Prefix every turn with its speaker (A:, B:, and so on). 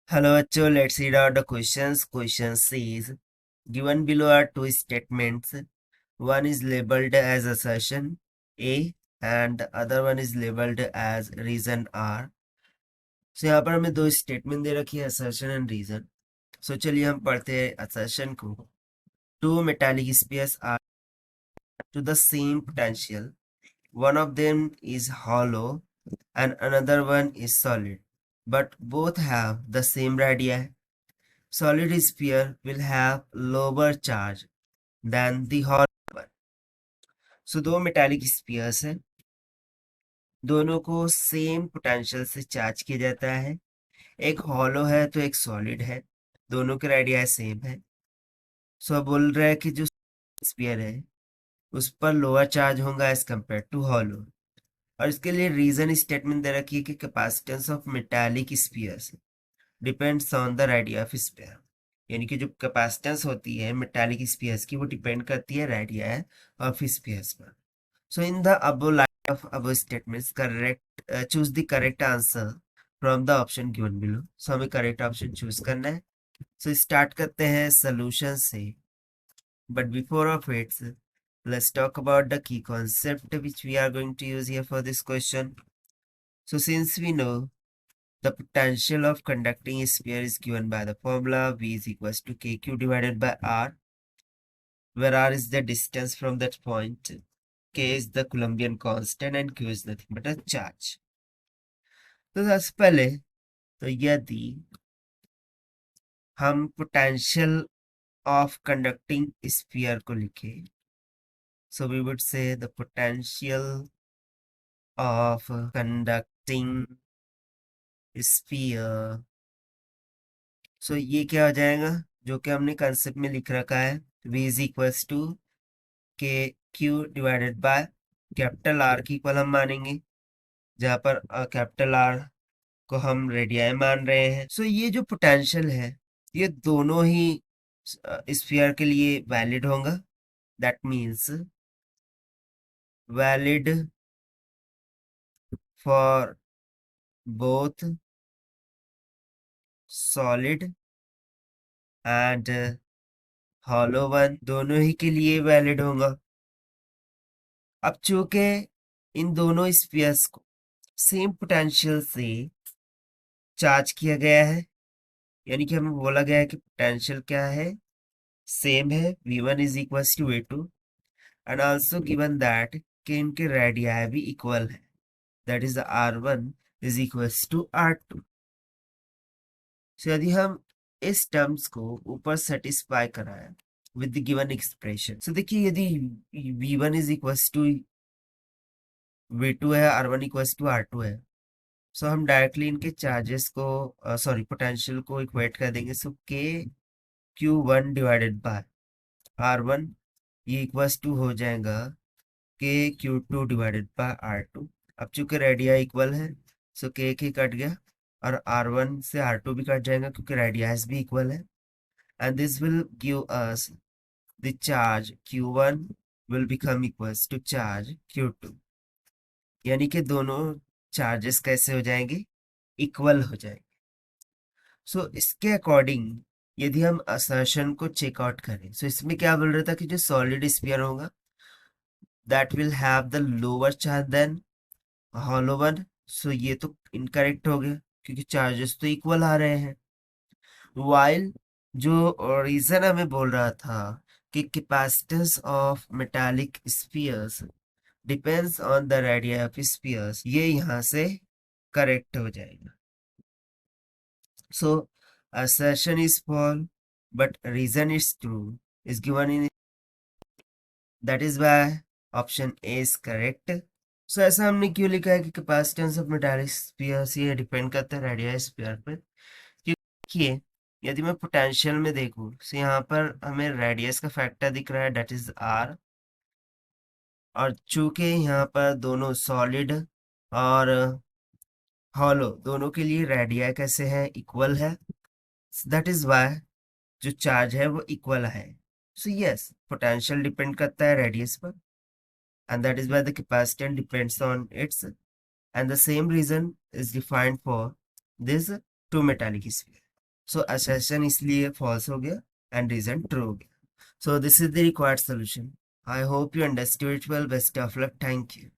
A: Hello, bachcho. Let's read out the questions. Question says, given below are two statements. One is labeled as assertion A and the other one is labeled as reason R. So यहाँ पर हमें दो statement दे रखी है, assertion and reason. So चलिए हम पढ़ते हैं assertion को. Two metallic spheres are to the same potential. One of them is hollow and another one is solid, but both have the same radii. Solid sphere will have lower charge than the hollow one. So दो metallic spheres हैं, दोनों को same potential से charge किया जाता है. एक hollow है तो एक सॉलिड है, दोनों के रेडियस सेम है. सो अब बोल रहा है कि जो स्फीयर है उस पर लोअर चार्ज होगा एज कम्पेयर टू हॉलो. और इसके लिए रीजन स्टेटमेंट दे रखी है कि capacitance of metallic spheres depends on the radius of sphere. यानी कि जो कैपेसिटेंस होती है मेटालिक स्फीयर्स की वो डिपेंड करती है रेडियस ऑफ स्फीयर्स पर. So in the above line of above statements choose the correct answer from the option given below. सो हमें करेक्ट ऑप्शन चूज करना है. सो स्टार्ट करते हैं सोल्यूशन से, but before of its let's talk about the key concept which we are going to use here for this question. So since we know the potential of conducting sphere is given by the formula V is equals to KQ divided by R, where R is the distance from that point, K is the Coulombian constant and Q is nothing but a charge. तो सबसे पहले तो यदि हम potential of conducting sphere को लिखें, so we would say the potential of conducting sphere. So ये क्या हो जाएगा, जो कि हमने कंसेप्ट में लिख रखा है, v इज इक्वल्स टू के Q divided by capital R की इक्वल हम मानेंगे, जहाँ पर कैपिटल आर को हम रेडियाई मान रहे हैं. सो ये जो पोटेंशियल है ये दोनों ही स्फीयर के लिए वैलिड होगा. That means valid for both solid and hollow one, दोनों ही के लिए वैलिड होगा. अब चूंकि इन दोनों स्फीयर्स को सेम पोटेंशियल से चार्ज किया गया है, यानी कि हमें बोला गया है कि पोटेंशियल क्या है, सेम है, v1 is equal to v2, and also given that कि इनके रेडियाई भी इक्वल है, that is r1 is equal to r2. So यदि हम इस टर्म्स को ऊपर सेटिस्फाई कराएं with the given expression, so देखिए यदि v1 is equal to v2 है, r1 इक्वल टू r2 है, सो हम डायरेक्टली इनके चार्जेस को सॉरी पोटेंशियल को इक्वेट कर देंगे. सो के Q1 डिवाइडेड बाय R1 ये इक्वल्स टू हो जाएगा के Q2 डिवाइडेड बाय R2. अब चूंकि रेडिया इक्वल है सो के कट गया और R1 से R2 भी कट जाएगा क्योंकि रेडियास भी इक्वल है, and this will give us the charge Q1 will become equals to charge Q2. यानी कि दोनों चार्जेस कैसे हो जाएंगे, इक्वल हो जाएंगे. सो इसके अकॉर्डिंग यदि हम असर्शन को चेकआउट करें, सो इसमें क्या बोल रहा था कि जो सॉलिड स्फीयर होगा that will have the lower charge than hollow one. So ये तो इनकरेक्ट हो गया क्योंकि चार्जेस तो इक्वल आ रहे हैं. वाइल जो रीजन हमें बोल रहा था कि capacitance of metallic spheres depends on the radius of spheres, ये यहाँ से करेक्ट हो जाएगा. So assertion is false, but reason is true is given in, that is why option A is correct. So ऐसा हमने क्यों लिखा है कि कैपेसिटेंस ऑफ मेटालिक स्फीयर्स ये डिपेंड करता है रेडियस स्फीयर पे. देखिए यदि मैं पोटेंशियल में देखूं तो यहाँ पर हमें रेडियस का फैक्टर दिख रहा है, डेट इज R. और चूंकि यहाँ पर दोनों सॉलिड और हॉलो दोनों के लिए रेडिया कैसे है, इक्वल है. दैट इज वाई जो चार्ज है वो इक्वल है. सो यस पोटेंशियल डिपेंड करता है रेडियस पर, and that is why the capacitance depends on its, and the same reason is defined for this two metallic sphere. So assertion इसलिए false हो गया and reason true हो गया. So this is the required solution. I hope you understood it well. Best of luck. Thank you.